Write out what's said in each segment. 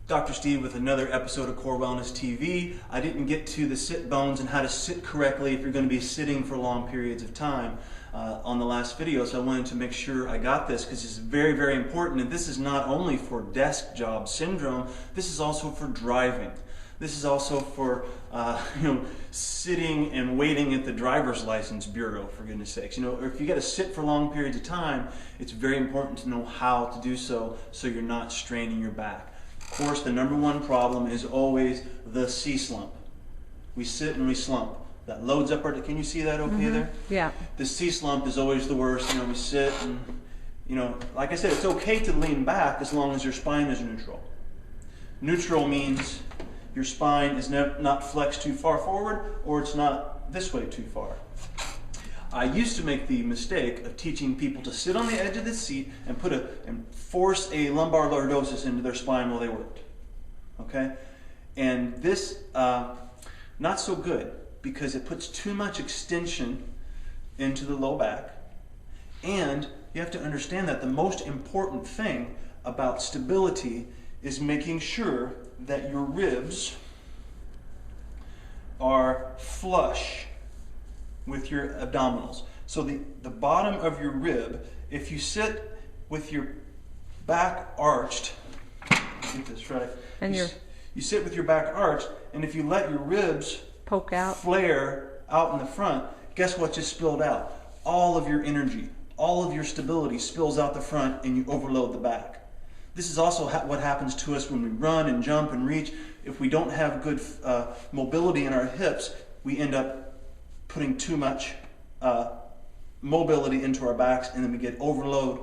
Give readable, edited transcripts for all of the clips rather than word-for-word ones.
Dr. Steve with another episode of Core Wellness TV. I didn't get to the sit bones and how to sit correctly if you're going to be sitting for long periods of time on the last video, so I wanted to make sure I got this because it's very, very important. And this is not only for desk job syndrome, this is also for driving. This is also for sitting and waiting at the driver's license bureau, for goodness sakes. Or if you got to sit for long periods of time, it's very important to know how to do so you're not straining your back. Of course, the number one problem is always the C slump. We sit and we slump. That loads up our, can you see that okay there? Yeah. The C slump is always the worst. We sit and, like I said, it's okay to lean back as long as your spine is neutral. Neutral means your spine is not flexed too far forward, or it's not this way too far. I used to make the mistake of teaching people to sit on the edge of the seat and force a lumbar lordosis into their spine while they worked. Okay? And this, not so good, because it puts too much extension into the low back. And you have to understand that the most important thing about stability is making sure that your ribs are flush with your abdominals. So the bottom of your rib, if you sit with your back arched, get this right, and you sit with your back arched, and if you let your ribs poke out, flare out in the front, guess what just spilled out? All of your energy, all of your stability spills out the front, and you overload the back. This is also what happens to us when we run and jump and reach. If we don't have good mobility in our hips, we end up putting too much mobility into our backs, and then we get overload,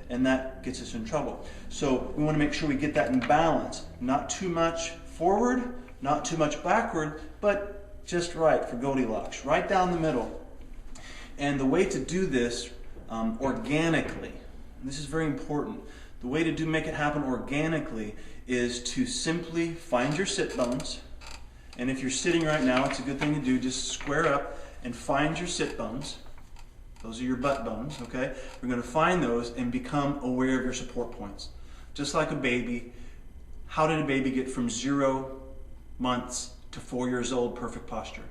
and that gets us in trouble. So we want to make sure we get that in balance. Not too much forward, not too much backward, but just right for Goldilocks, right down the middle. And the way to do this organically, and this is very important, the way to make it happen organically is to simply find your sit bones. And if you're sitting right now, it's a good thing to do. Just square up and find your sit bones. Those are your butt bones, okay? We're going to find those and become aware of your support points. Just like a baby, how did a baby get from 0 months to 4 years old perfect posture?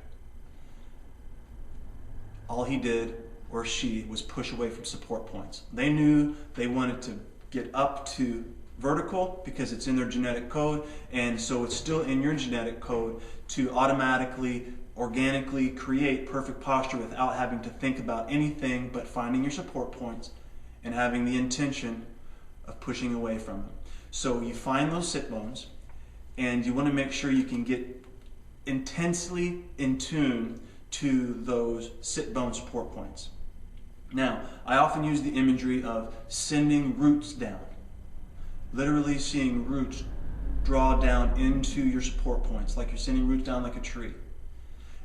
All he did, or she, was push away from support points. They knew they wanted to get up to vertical because it's in their genetic code, and so it's still in your genetic code to automatically, organically create perfect posture without having to think about anything but finding your support points and having the intention of pushing away from them. So you find those sit bones, and you want to make sure you can get intensely in tune to those sit bone support points. Now, I often use the imagery of sending roots down. Literally seeing roots draw down into your support points, like you're sending roots down like a tree.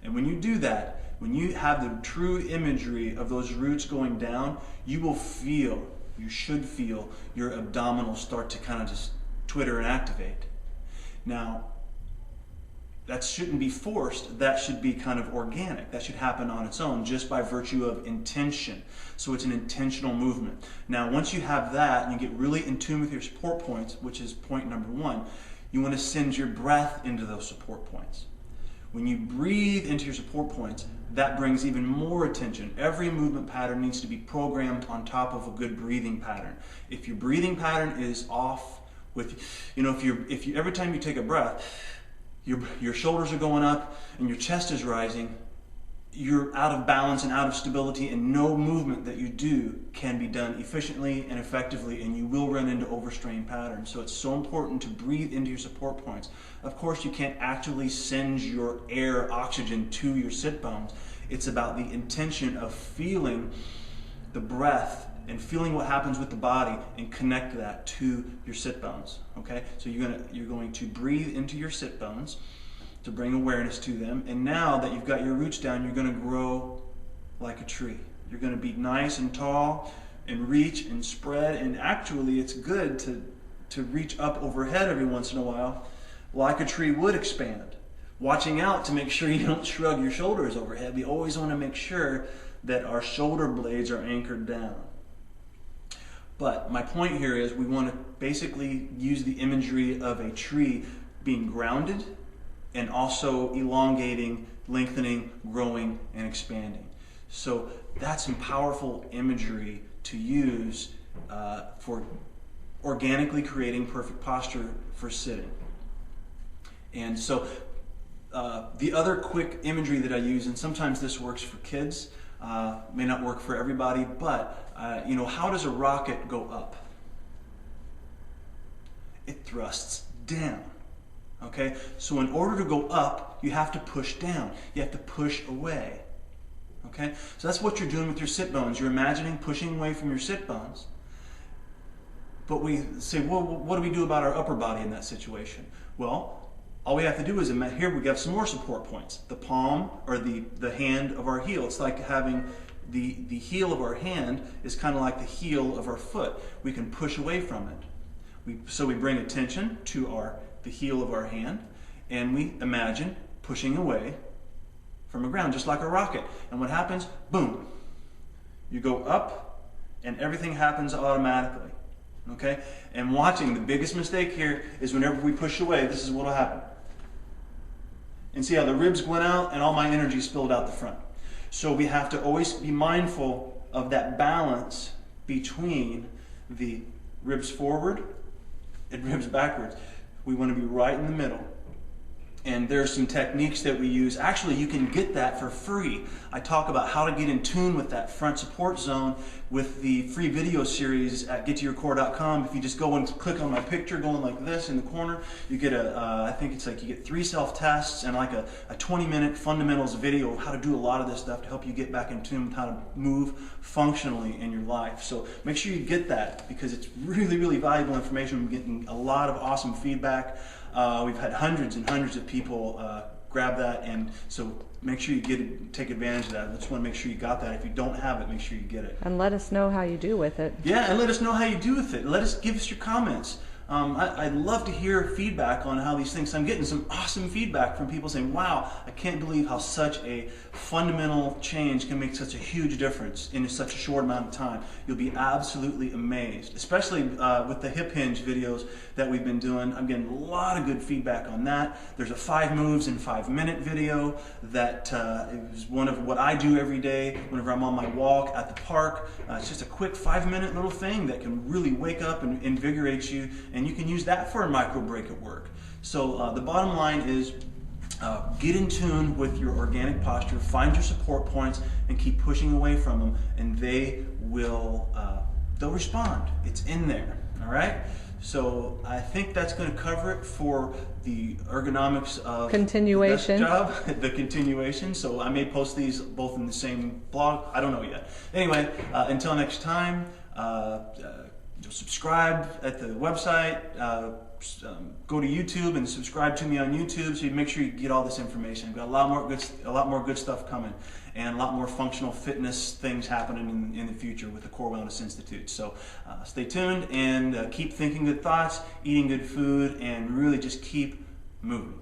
And when you do that, when you have the true imagery of those roots going down, you should feel your abdominals start to kind of just twitter and activate. Now, that shouldn't be forced. That should be kind of organic. That should happen on its own just by virtue of intention. So it's an intentional movement. Now, once you have that and you get really in tune with your support points, which is point number 1, you want to send your breath into those support points. When you breathe into your support points, that brings even more attention. Every movement pattern needs to be programmed on top of a good breathing pattern. If your breathing pattern is off with, if you every time you take a breath, your shoulders are going up and your chest is rising, you're out of balance and out of stability, and no movement that you do can be done efficiently and effectively, and you will run into overstrained patterns. So it's so important to breathe into your support points. Of course, you can't actually send your air, oxygen to your sit bones. It's about the intention of feeling the breath and feeling what happens with the body and connect that to your sit bones. Okay, so you're going to breathe into your sit bones to bring awareness to them. And now that you've got your roots down, you're going to grow like a tree. You're going to be nice and tall and reach and spread. And actually, it's good to reach up overhead every once in a while, like a tree would expand. Watching out to make sure you don't shrug your shoulders overhead. We always want to make sure that our shoulder blades are anchored down. But my point here is we want to basically use the imagery of a tree being grounded and also elongating, lengthening, growing, and expanding. So that's some powerful imagery to use for organically creating perfect posture for sitting. And so the other quick imagery that I use, and sometimes this works for kids, may not work for everybody, but how does a rocket go up? It thrusts down. Okay, so in order to go up, you have to push down. You have to push away. Okay, so that's what you're doing with your sit bones. You're imagining pushing away from your sit bones. But we say, well, what do we do about our upper body in that situation? Well, all we have to do is, here we have some more support points. The palm, or the hand of our heel. It's like having the heel of our hand is kind of like the heel of our foot. We can push away from it. So we bring attention to the heel of our hand, and we imagine pushing away from the ground, just like a rocket. And what happens? Boom. You go up, and everything happens automatically. Okay? And watching, the biggest mistake here is whenever we push away, this is what will happen. And see how the ribs went out and all my energy spilled out the front. So we have to always be mindful of that balance between the ribs forward and ribs backwards. We want to be right in the middle. And there's some techniques that we use. Actually, you can get that for free. I talk about how to get in tune with that front support zone with the free video series at gettoyourcore.com. If you just go and click on my picture going like this in the corner, you get I think it's like you get 3 self-tests and like a 20-minute fundamentals video of how to do a lot of this stuff to help you get back in tune with how to move functionally in your life. So make sure you get that, because it's really, really valuable information. We're getting a lot of awesome feedback. We've had hundreds and hundreds of people grab that, and so make sure you take advantage of that. I just want to make sure you got that. If you don't have it, make sure you get it. And let us know how you do with it. Yeah, and let us know how you do with it. Give us your comments. I'd love to hear feedback on how these things. I'm getting some awesome feedback from people saying, wow, I can't believe how such a fundamental change can make such a huge difference in such a short amount of time. You'll be absolutely amazed, especially with the hip hinge videos that we've been doing. I'm getting a lot of good feedback on that. There's a 5 moves in 5-minute video that is one of what I do every day whenever I'm on my walk at the park. It's just a quick 5-minute little thing that can really wake up and invigorate you. And you can use that for a micro break at work. So the bottom line is get in tune with your organic posture, find your support points, and keep pushing away from them, and they'll respond. It's in there. All right? So I think that's going to cover it for the ergonomics of continuation. The continuation. So I may post these both in the same blog. I don't know yet. Anyway, until next time, subscribe at the website, go to YouTube and subscribe to me on YouTube, so you make sure you get all this information. I've got a lot more good stuff coming, and a lot more functional fitness things happening in the future with the Core Wellness Institute. So stay tuned and keep thinking good thoughts, eating good food, and really just keep moving.